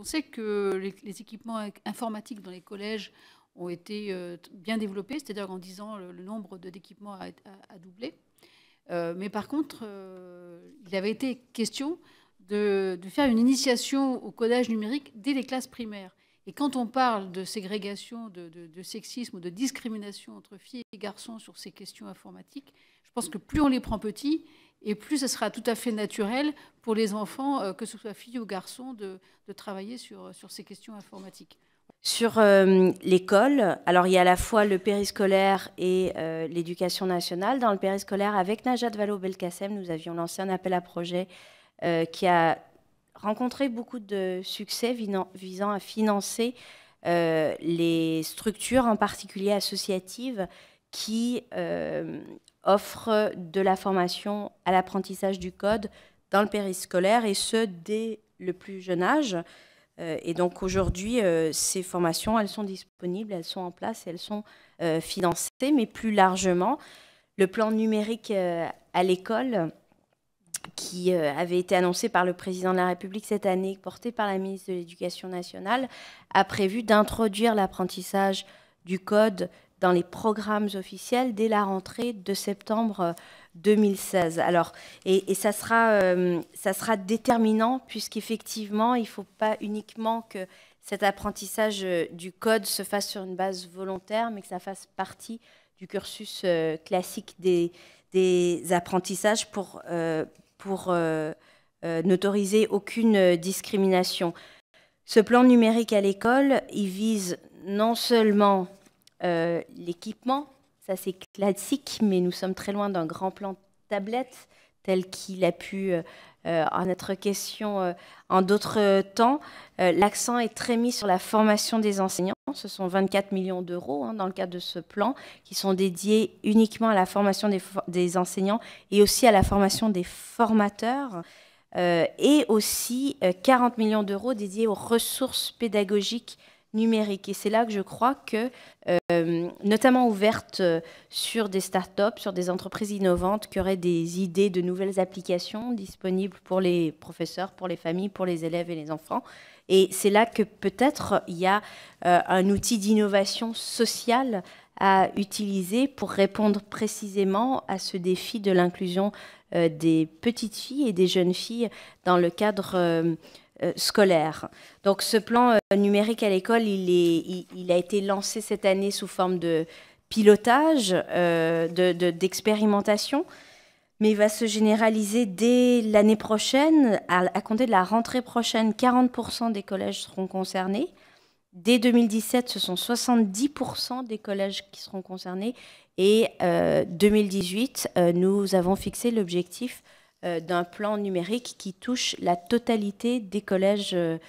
on sait que les équipements informatiques dans les collèges ont été bien développés, c'est-à-dire qu'en 10 ans, le nombre d'équipements a doublé. Mais par contre, il avait été question de faire une initiation au codage numérique dès les classes primaires. Et quand on parle de ségrégation, de sexisme ou de discrimination entre filles et garçons sur ces questions informatiques, je pense que plus on les prend petits, et plus ce sera tout à fait naturel pour les enfants, que ce soit filles ou garçons, de travailler sur ces questions informatiques. Sur l'école, alors il y a à la fois le périscolaire et l'éducation nationale. Dans le périscolaire, avec Najat Vallaud-Belkacem, nous avions lancé un appel à projet qui a rencontré beaucoup de succès visant à financer les structures, en particulier associatives, qui offrent de la formation à l'apprentissage du code dans le périscolaire, et ce, dès le plus jeune âge. Et donc aujourd'hui, ces formations, elles sont disponibles, elles sont en place, elles sont financées, mais plus largement, le plan numérique à l'école, qui avait été annoncé par le président de la République cette année, porté par la ministre de l'Éducation nationale, a prévu d'introduire l'apprentissage du code dans les programmes officiels dès la rentrée de septembre 2016. Alors, et ça sera déterminant, puisqu'effectivement, il ne faut pas uniquement que cet apprentissage du code se fasse sur une base volontaire, mais que ça fasse partie du cursus classique des apprentissages pour n'autoriser aucune discrimination. Ce plan numérique à l'école, il vise non seulement l'équipement, ça c'est classique, mais nous sommes très loin d'un grand plan tablette tel qu'il a pu en être question en d'autres temps. L'accent est très mis sur la formation des enseignants. Ce sont 24 millions d'euros dans le cadre de ce plan qui sont dédiés uniquement à la formation des enseignants et aussi à la formation des formateurs. Et aussi 40 millions d'euros dédiés aux ressources pédagogiques numériques. Et c'est là que je crois que, notamment ouvertes sur des startups, sur des entreprises innovantes qui auraient des idées de nouvelles applications disponibles pour les professeurs, pour les familles, pour les élèves et les enfants. Et c'est là que peut-être il y a un outil d'innovation sociale à utiliser pour répondre précisément à ce défi de l'inclusion des petites filles et des jeunes filles dans le cadre scolaire. Donc ce plan numérique à l'école, il a été lancé cette année sous forme de pilotage, d'expérimentation, mais il va se généraliser dès l'année prochaine. À compter de la rentrée prochaine, 40% des collèges seront concernés. Dès 2017, ce sont 70% des collèges qui seront concernés. Et 2018, nous avons fixé l'objectif d'un plan numérique qui touche la totalité des collèges de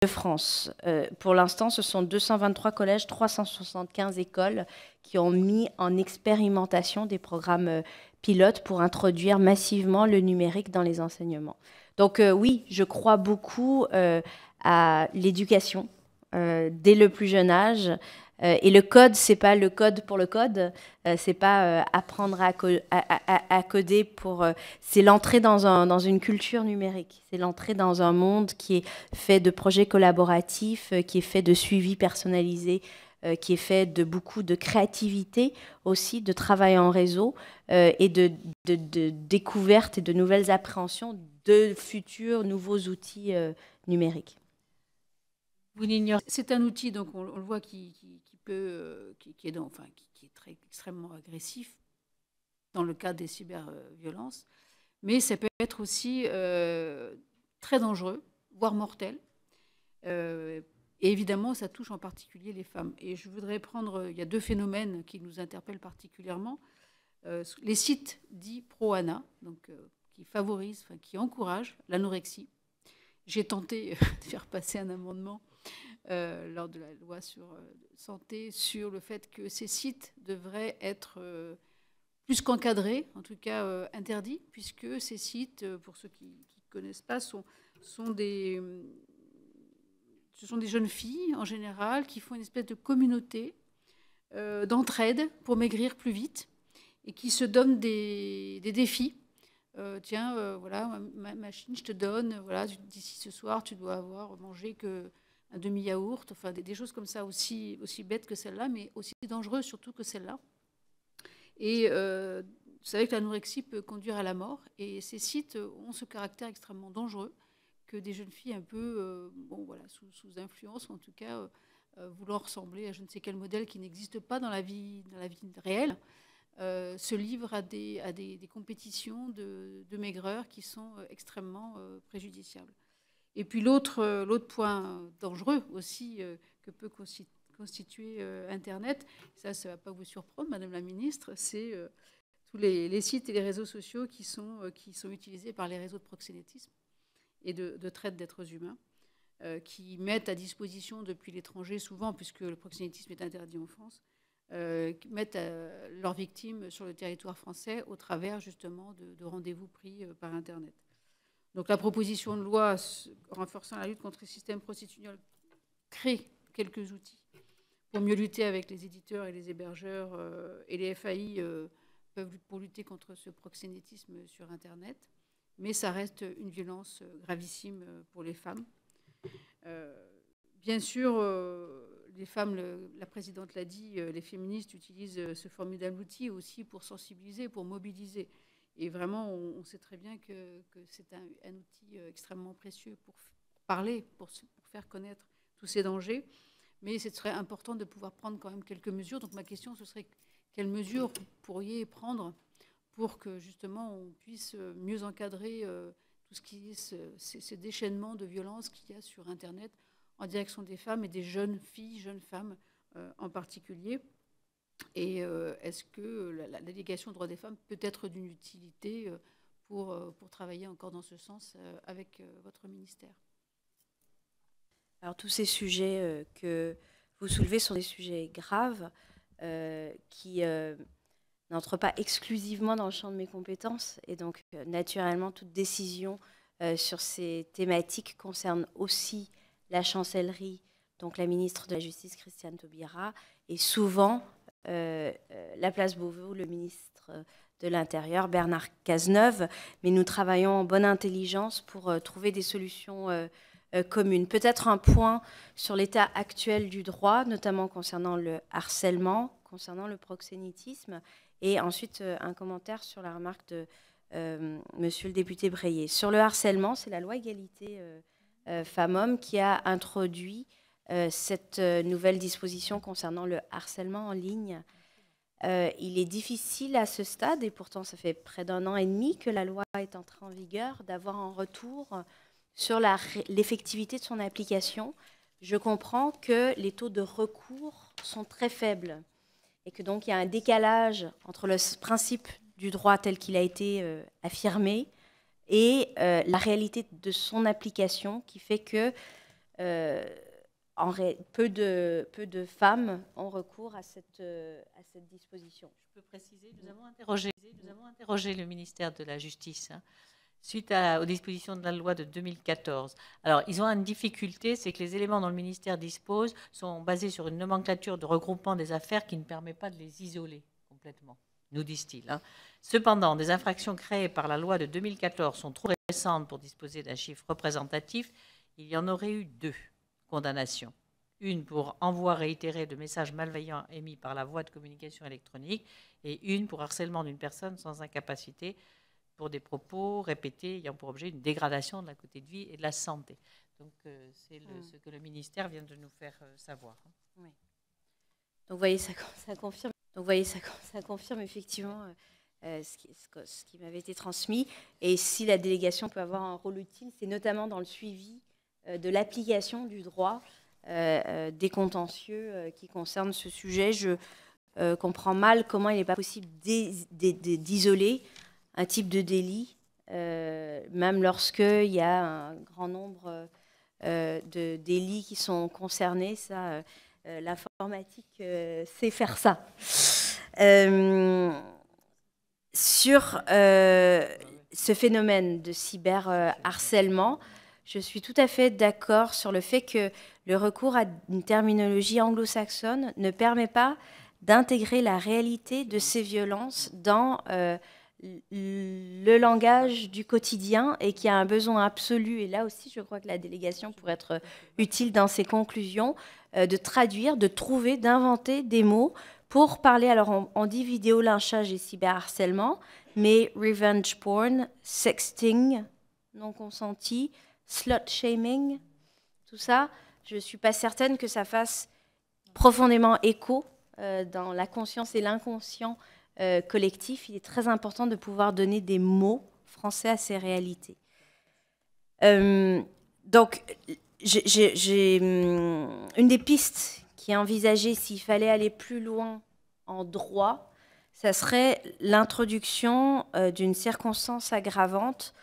France. Pour l'instant, ce sont 223 collèges, 375 écoles qui ont mis en expérimentation des programmes pilotes pour introduire massivement le numérique dans les enseignements. Donc oui, je crois beaucoup à l'éducation dès le plus jeune âge. Et le code, c'est pas le code pour le code, c'est pas apprendre à coder pour. C'est l'entrée dans une culture numérique. C'est l'entrée dans un monde qui est fait de projets collaboratifs, qui est fait de suivi personnalisé, qui est fait de beaucoup de créativité aussi, de travail en réseau et de découverte et de nouvelles appréhensions de futurs nouveaux outils numériques. C'est un outil, donc on le voit, qui est très extrêmement agressif dans le cadre des cyberviolences, mais ça peut être aussi très dangereux, voire mortel. Et évidemment, ça touche en particulier les femmes. Et je voudrais prendre, il y a deux phénomènes qui nous interpellent particulièrement. Les sites dits pro-ANA, donc qui favorisent, qui encouragent l'anorexie. J'ai tenté de faire passer un amendement lors de la loi sur santé, sur le fait que ces sites devraient être plus qu'encadrés, en tout cas interdits, puisque ces sites, pour ceux qui ne connaissent pas, ce sont des jeunes filles, en général, qui font une espèce de communauté d'entraide pour maigrir plus vite et qui se donnent des défis tiens, voilà, ma machine, je te donne, voilà, d'ici ce soir, tu dois avoir mangé qu'un demi-yaourt, enfin des choses comme ça, aussi bêtes que celle-là, mais aussi dangereuses surtout que celle-là. Et vous savez que l'anorexie peut conduire à la mort, et ces sites ont ce caractère extrêmement dangereux que des jeunes filles un peu, bon, voilà, sous influence, ou en tout cas voulant ressembler à je ne sais quel modèle qui n'existe pas dans la vie réelle, se livrent à des compétitions de maigreur qui sont extrêmement préjudiciables. Et puis l'autre point dangereux aussi que peut constituer Internet, ça ne va pas vous surprendre, Madame la Ministre, c'est tous les sites et les réseaux sociaux qui sont utilisés par les réseaux de proxénétisme et de traite d'êtres humains, qui mettent à disposition depuis l'étranger, souvent, puisque le proxénétisme est interdit en France, mettent leurs victimes sur le territoire français au travers justement de rendez-vous pris par Internet. Donc la proposition de loi renforçant la lutte contre le système prostitutionnel crée quelques outils pour mieux lutter avec les éditeurs et les hébergeurs, et les FAI peuvent pour lutter contre ce proxénétisme sur Internet, mais ça reste une violence gravissime pour les femmes. Bien sûr, les femmes, la présidente l'a dit, les féministes utilisent ce formidable outil aussi pour sensibiliser, pour mobiliser. Et vraiment, on sait très bien que c'est un outil extrêmement précieux pour parler, pour faire connaître tous ces dangers. Mais ce serait important de pouvoir prendre quand même quelques mesures. Donc ma question, ce serait quelles mesures vous pourriez prendre pour que justement on puisse mieux encadrer tout ce qui est ce déchaînement de violence qu'il y a sur Internet en direction des femmes et des jeunes filles, jeunes femmes en particulier. Et est-ce que la délégation aux droits des femmes peut être d'une utilité pour travailler encore dans ce sens avec votre ministère? Alors tous ces sujets que vous soulevez sont des sujets graves qui n'entrent pas exclusivement dans le champ de mes compétences. Et donc naturellement, toute décision sur ces thématiques concerne aussi la chancellerie, donc la ministre de la Justice, Christiane Taubira, et souvent la place Beauvau, le ministre de l'Intérieur, Bernard Cazeneuve. Mais nous travaillons en bonne intelligence pour trouver des solutions communes. Peut-être un point sur l'état actuel du droit, notamment concernant le harcèlement, concernant le proxénétisme, et ensuite un commentaire sur la remarque de monsieur le député Breillet. Sur le harcèlement, c'est la loi égalité femmes-hommes qui a introduit cette nouvelle disposition concernant le harcèlement en ligne. Il est difficile à ce stade, et pourtant ça fait près d'1 an et demi que la loi est entrée en vigueur, d'avoir un retour sur l'effectivité de son application. Je comprends que les taux de recours sont très faibles et que donc il y a un décalage entre le principe du droit tel qu'il a été affirmé et la réalité de son application, qui fait que peu de femmes ont recours à cette disposition. Je peux préciser, nous avons interrogé le ministère de la Justice suite aux dispositions de la loi de 2014. Alors, ils ont une difficulté, c'est que les éléments dont le ministère dispose sont basés sur une nomenclature de regroupement des affaires qui ne permet pas de les isoler complètement, nous disent-ils. Cependant, des infractions créées par la loi de 2014 sont trop récentes pour disposer d'un chiffre représentatif. Il y en aurait eu 2 condamnations. Une pour envoi réitéré de messages malveillants émis par la voie de communication électronique et une pour harcèlement d'une personne sans incapacité pour des propos répétés ayant pour objet une dégradation de la qualité de vie et de la santé. Donc, c'est ce que le ministère vient de nous faire savoir. Oui. Donc, vous voyez, ça confirme. Donc, vous voyez, ça confirme effectivement ce qui m'avait été transmis. Et si la délégation peut avoir un rôle utile, c'est notamment dans le suivi de l'application du droit des contentieux qui concernent ce sujet. Je comprends mal comment il n'est pas possible d'isoler un type de délit, même lorsqu'il y a un grand nombre de délits qui sont concernés. Ça, l'informatique sait faire ça. Sur ce phénomène de cyberharcèlement, je suis tout à fait d'accord sur le fait que le recours à une terminologie anglo-saxonne ne permet pas d'intégrer la réalité de ces violences dans le langage du quotidien et qui a un besoin absolu, et là aussi je crois que la délégation pourrait être utile dans ses conclusions, de traduire, de trouver, d'inventer des mots pour parler, alors on dit vidéo-lynchage et cyberharcèlement, mais revenge porn, sexting, non consenti, slut-shaming, tout ça, je ne suis pas certaine que ça fasse profondément écho dans la conscience et l'inconscient collectif. Il est très important de pouvoir donner des mots français à ces réalités. Donc, j'ai une des pistes qui est envisagée s'il fallait aller plus loin en droit, ça serait l'introduction d'une circonstance aggravante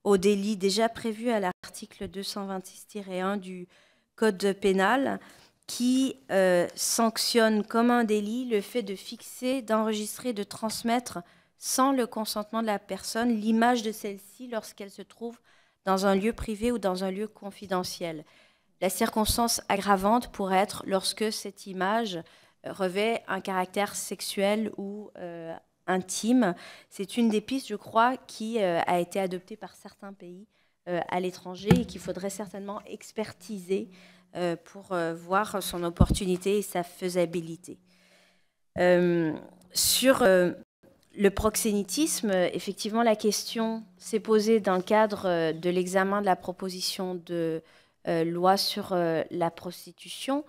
au délit déjà prévu à l'article 226-1 du Code pénal, qui sanctionne comme un délit le fait de fixer, d'enregistrer, de transmettre sans le consentement de la personne l'image de celle-ci lorsqu'elle se trouve dans un lieu privé ou dans un lieu confidentiel. La circonstance aggravante pourrait être lorsque cette image revêt un caractère sexuel ou intime. C'est une des pistes, je crois, qui a été adoptée par certains pays à l'étranger et qu'il faudrait certainement expertiser pour voir son opportunité et sa faisabilité. Sur le proxénétisme, effectivement, la question s'est posée dans le cadre de l'examen de la proposition de loi sur la prostitution,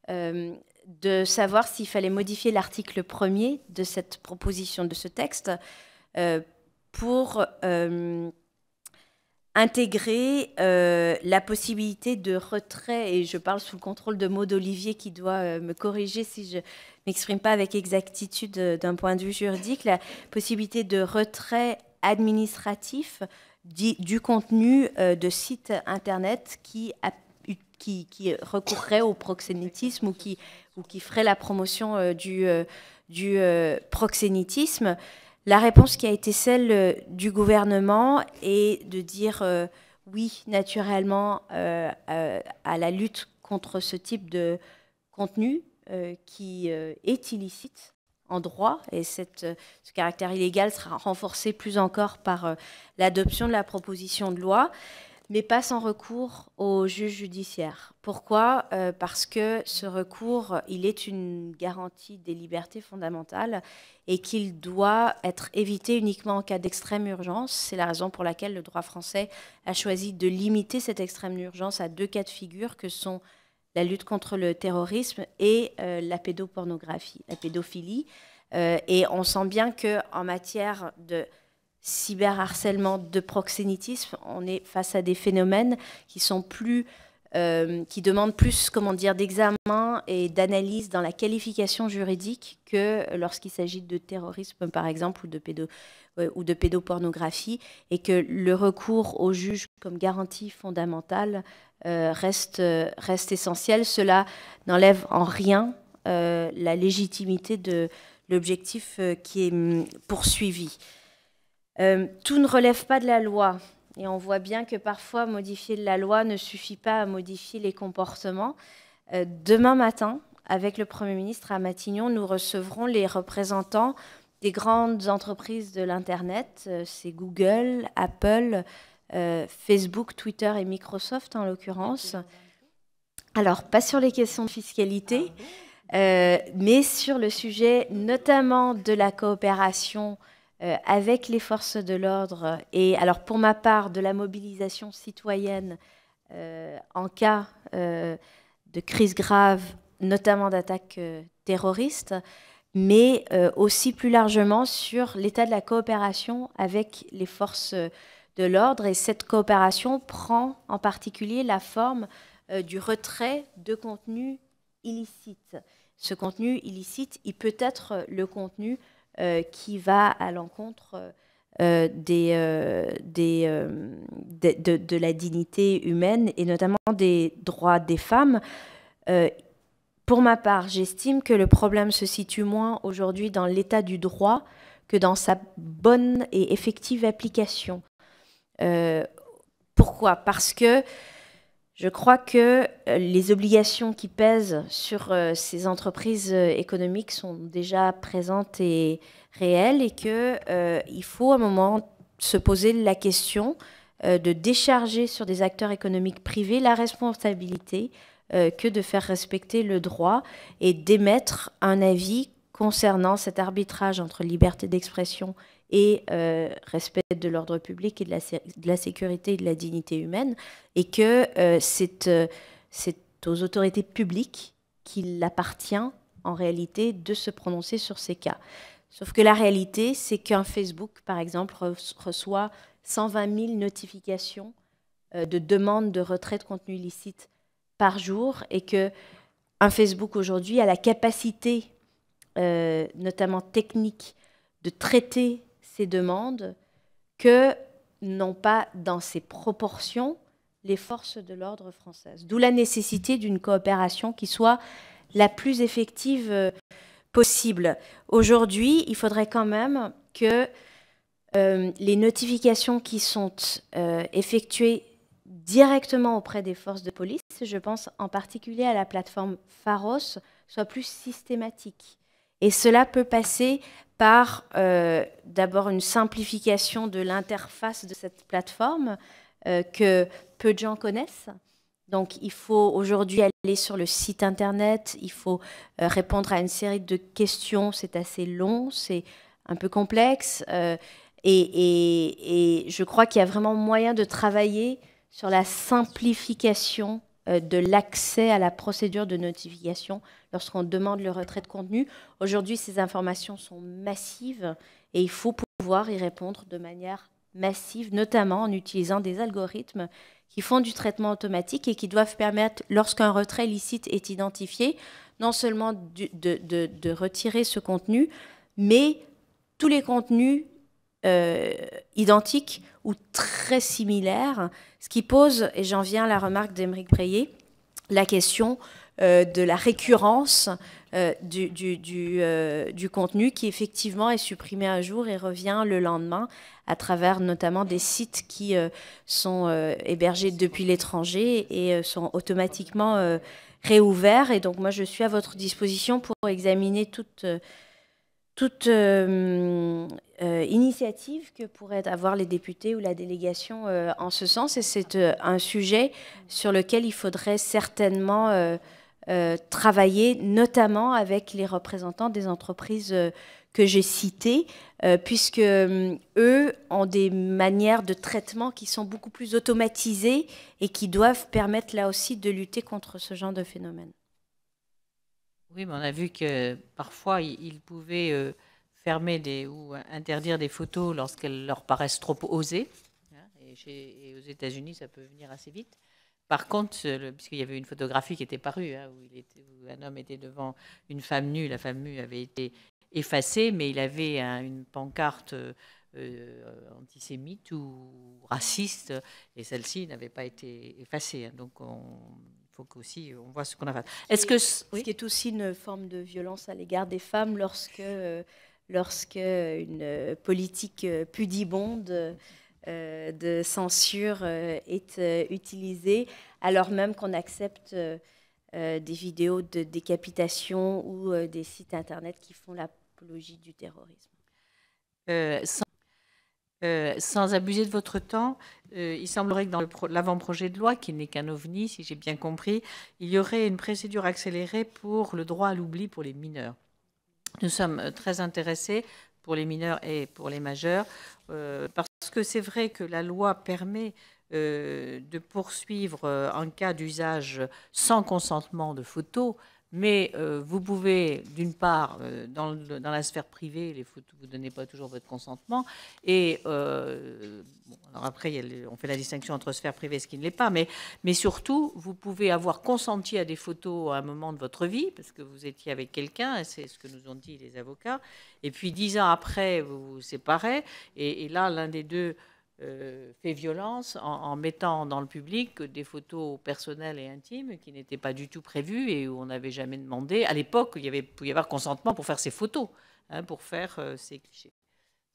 de savoir s'il fallait modifier l'article 1er de cette proposition, de ce texte, pour intégrer la possibilité de retrait, et je parle sous le contrôle de Maud Olivier qui doit me corriger si je ne m'exprime pas avec exactitude d'un point de vue juridique, la possibilité de retrait administratif du contenu de sites Internet qui recourrait au proxénétisme ou qui ferait la promotion du proxénétisme. La réponse qui a été celle du gouvernement est de dire oui, naturellement, à la lutte contre ce type de contenu qui est illicite en droit, et ce caractère illégal sera renforcé plus encore par l'adoption de la proposition de loi, mais pas sans recours au juge judiciaire. Pourquoi ? Parce que ce recours, il est une garantie des libertés fondamentales et qu'il doit être évité uniquement en cas d'extrême urgence. C'est la raison pour laquelle le droit français a choisi de limiter cette extrême urgence à 2 cas de figure que sont la lutte contre le terrorisme et la pédopornographie, la pédophilie. Et on sent bien qu'en matière de cyberharcèlement, de proxénétisme, on est face à des phénomènes qui sont plus, qui demandent plus, comment dire, d'examen et d'analyse dans la qualification juridique que lorsqu'il s'agit de terrorisme, par exemple, ou de pédopornographie, et que le recours au juge comme garantie fondamentale reste essentiel. Cela n'enlève en rien la légitimité de l'objectif qui est poursuivi. Tout ne relève pas de la loi, et on voit bien que parfois modifier la loi ne suffit pas à modifier les comportements. Demain matin, avec le Premier ministre à Matignon, nous recevrons les représentants des grandes entreprises de l'Internet, c'est Google, Apple, Facebook, Twitter et Microsoft en l'occurrence. Alors, pas sur les questions de fiscalité, mais sur le sujet notamment de la coopération avec les forces de l'ordre, et alors pour ma part de la mobilisation citoyenne en cas de crise grave, notamment d'attaques terroristes, mais aussi plus largement sur l'état de la coopération avec les forces de l'ordre. Et cette coopération prend en particulier la forme du retrait de contenu illicite. Ce contenu illicite, il peut être le contenu qui va à l'encontre de la dignité humaine et notamment des droits des femmes. Pour ma part, j'estime que le problème se situe moins aujourd'hui dans l'état du droit que dans sa bonne et effective application. Pourquoi ? Parce que Je crois que les obligations qui pèsent sur ces entreprises économiques sont déjà présentes et réelles et qu'il faut à un moment se poser la question de décharger sur des acteurs économiques privés la responsabilité que de faire respecter le droit et d'émettre un avis concernant cet arbitrage entre liberté d'expression et respect de l'ordre public et de la sécurité et de la dignité humaine, et que c'est aux autorités publiques qu'il appartient en réalité de se prononcer sur ces cas. Sauf que la réalité, c'est qu'un Facebook, par exemple, reçoit 120 000 notifications de demandes de retrait de contenu illicite par jour, et qu'un Facebook aujourd'hui a la capacité, notamment technique, de traiter ces demandes que n'ont pas dans ces proportions les forces de l'ordre françaises. D'où la nécessité d'une coopération qui soit la plus effective possible. Aujourd'hui, il faudrait quand même que les notifications qui sont effectuées directement auprès des forces de police, je pense en particulier à la plateforme Pharos, soient plus systématiques. Et cela peut passer par d'abord une simplification de l'interface de cette plateforme que peu de gens connaissent. Donc il faut aujourd'hui aller sur le site internet, il faut répondre à une série de questions, c'est assez long, c'est un peu complexe. Et je crois qu'il y a vraiment moyen de travailler sur la simplification de l'accès à la procédure de notification lorsqu'on demande le retrait de contenu. Aujourd'hui, ces informations sont massives et il faut pouvoir y répondre de manière massive, notamment en utilisant des algorithmes qui font du traitement automatique et qui doivent permettre, lorsqu'un retrait illicite est identifié, non seulement de retirer ce contenu, mais tous les contenus identiques ou très similaires, ce qui pose, et j'en viens à la remarque d'Aymeric Breillet, la question de la récurrence du contenu qui effectivement est supprimé un jour et revient le lendemain à travers notamment des sites qui sont hébergés depuis l'étranger et sont automatiquement réouverts. Et donc moi je suis à votre disposition pour examiner toute initiative que pourraient avoir les députés ou la délégation en ce sens. Et c'est un sujet sur lequel il faudrait certainement travailler, notamment avec les représentants des entreprises que j'ai citées, puisque eux ont des manières de traitement qui sont beaucoup plus automatisées et qui doivent permettre là aussi de lutter contre ce genre de phénomène. Oui, mais on a vu que parfois, ils pouvaient fermer ou interdire des photos lorsqu'elles leur paraissent trop osées. Et aux États-Unis, ça peut venir assez vite. Par contre, puisqu'il y avait une photographie qui était parue, où un homme était devant une femme nue, la femme nue avait été effacée, mais il avait une pancarte antisémite ou raciste, et celle-ci n'avait pas été effacée. Donc, il faut qu'aussi on voit ce qu'on a fait. Est-ce que ce qui est aussi une forme de violence à l'égard des femmes lorsque une politique pudibonde de censure est utilisée, alors même qu'on accepte des vidéos de décapitation ou des sites internet qui font l'apologie du terrorisme. Sans abuser de votre temps, il semblerait que dans l'avant-projet de loi, qui n'est qu'un ovni, si j'ai bien compris, il y aurait une procédure accélérée pour le droit à l'oubli pour les mineurs. Nous sommes très intéressés pour les mineurs et pour les majeurs, parce que c'est vrai que la loi permet de poursuivre en cas d'usage sans consentement de photos, mais vous pouvez, d'une part, dans la sphère privée, les photos, vous ne donnez pas toujours votre consentement, et alors après, on fait la distinction entre sphère privée et ce qui ne l'est pas, mais surtout, vous pouvez avoir consenti à des photos à un moment de votre vie, parce que vous étiez avec quelqu'un, et c'est ce que nous ont dit les avocats, et puis 10 ans après, vous vous séparez, et là, l'un des deux fait violence en mettant dans le public des photos personnelles et intimes qui n'étaient pas du tout prévues et où on n'avait jamais demandé. À l'époque, il pouvait y avoir consentement pour faire ces photos, pour faire ces clichés.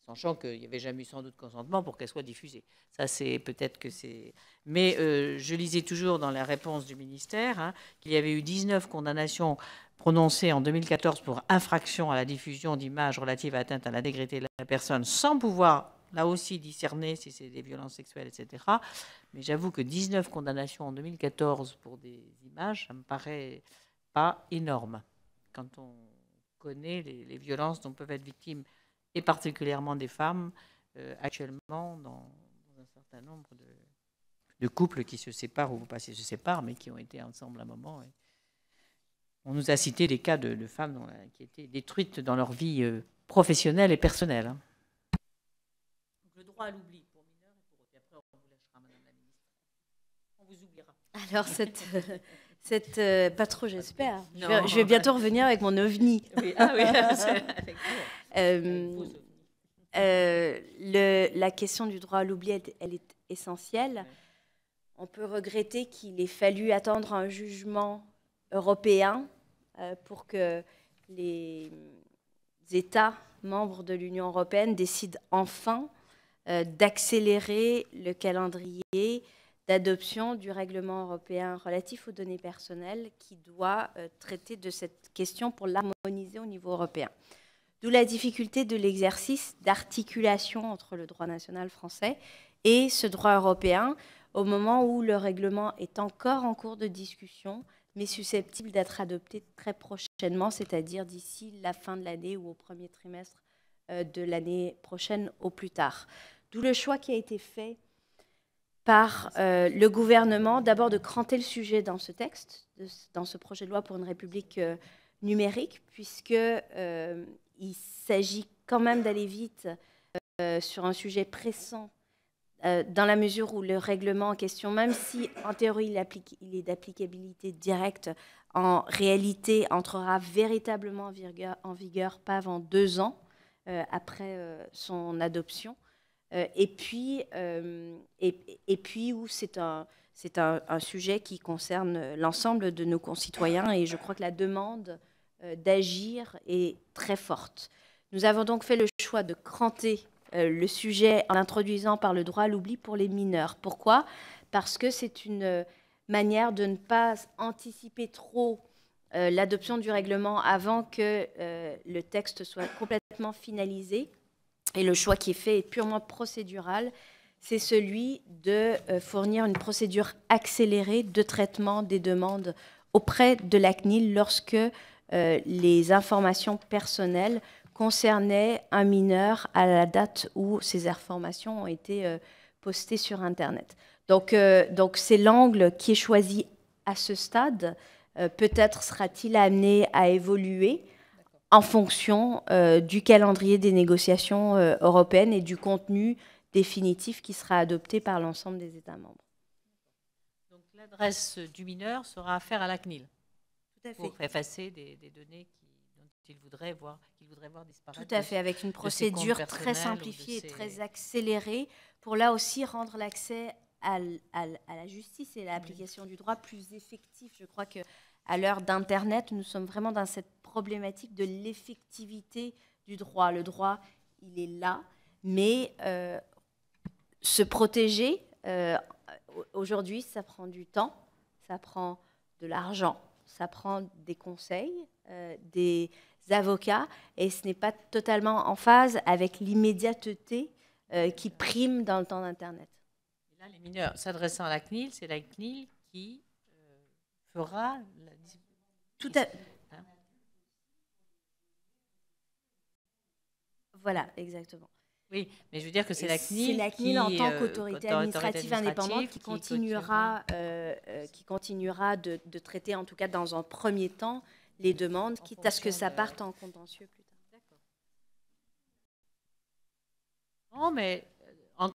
sachant qu'il n'y avait jamais eu sans doute consentement pour qu'elle soit diffusée. Ça, c'est peut-être que c'est... Mais je lisais toujours dans la réponse du ministère qu'il y avait eu 19 condamnations prononcées en 2014 pour infraction à la diffusion d'images relatives à atteinte à l'intégrité de la personne, sans pouvoir, là aussi, discerner si c'est des violences sexuelles, etc. Mais j'avoue que 19 condamnations en 2014 pour des images, ça me paraît pas énorme quand on connaît les violences dont peuvent être victimes, et particulièrement des femmes, actuellement dans un certain nombre de couples qui se séparent, ou pas se séparent, mais qui ont été ensemble à un moment. Et on nous a cité des cas de femmes qui étaient détruites dans leur vie professionnelle et personnelle. Donc, le droit à l'oubli pour mineurs et pour autres. Et après, on vous lâchera, Madame la Ministre. On vous oubliera. Alors, pas trop, j'espère. Je vais bientôt revenir avec mon ovni. Oui, ah oui, la question du droit à l'oubli, elle est essentielle. On peut regretter qu'il ait fallu attendre un jugement européen pour que les États membres de l'Union européenne décident enfin d'accélérer le calendrier d'adoption du règlement européen relatif aux données personnelles qui doit traiter de cette question pour l'harmoniser au niveau européen. D'où la difficulté de l'exercice d'articulation entre le droit national français et ce droit européen au moment où le règlement est encore en cours de discussion, mais susceptible d'être adopté très prochainement, c'est-à-dire d'ici la fin de l'année ou au premier trimestre de l'année prochaine au plus tard. D'où le choix qui a été fait par le gouvernement, d'abord de cranter le sujet dans ce texte, dans ce projet de loi pour une République numérique, puisqu'il s'agit quand même d'aller vite sur un sujet pressant, dans la mesure où le règlement en question, même si en théorie il est d'applicabilité directe, en réalité entrera véritablement en vigueur pas avant 2 ans après son adoption. Et puis où c'est un sujet qui concerne l'ensemble de nos concitoyens, et je crois que la demande d'agir est très forte. Nous avons donc fait le choix de cranter le sujet en l'introduisant par le droit à l'oubli pour les mineurs. Pourquoi ? Parce que c'est une manière de ne pas anticiper trop l'adoption du règlement avant que le texte soit complètement finalisé. Et le choix qui est fait est purement procédural. C'est celui de fournir une procédure accélérée de traitement des demandes auprès de la CNIL lorsque les informations personnelles concernaient un mineur à la date où ces informations ont été postées sur Internet. Donc c'est l'angle qui est choisi à ce stade. Peut-être sera-t-il amené à évoluer en fonction du calendrier des négociations européennes et du contenu définitif qui sera adopté par l'ensemble des États membres. Donc l'adresse du mineur sera à faire à la CNIL. Tout à fait. Pour effacer des données dont il voudrait voir disparaître. Tout à fait, avec une procédure très simplifiée et très accélérée pour là aussi rendre l'accès à la justice et l'application du droit plus effectif. Je crois que à l'heure d'Internet, nous sommes vraiment dans cette problématique de l'effectivité du droit. Le droit, il est là, mais se protéger, aujourd'hui, ça prend du temps, ça prend de l'argent, ça prend des conseils, des avocats, et ce n'est pas totalement en phase avec l'immédiateté qui prime dans le temps d'Internet. Là, les mineurs s'adressant à la CNIL, c'est la CNIL qui fera la... Tout à... Voilà, exactement. Oui, mais je veux dire que c'est la CNIL, c'est la CNIL en tant qu'autorité administrative indépendante qui continuera de traiter, en tout cas dans un premier temps, les demandes, quitte à ce que ça parte en contentieux plus tard. D'accord. Non, mais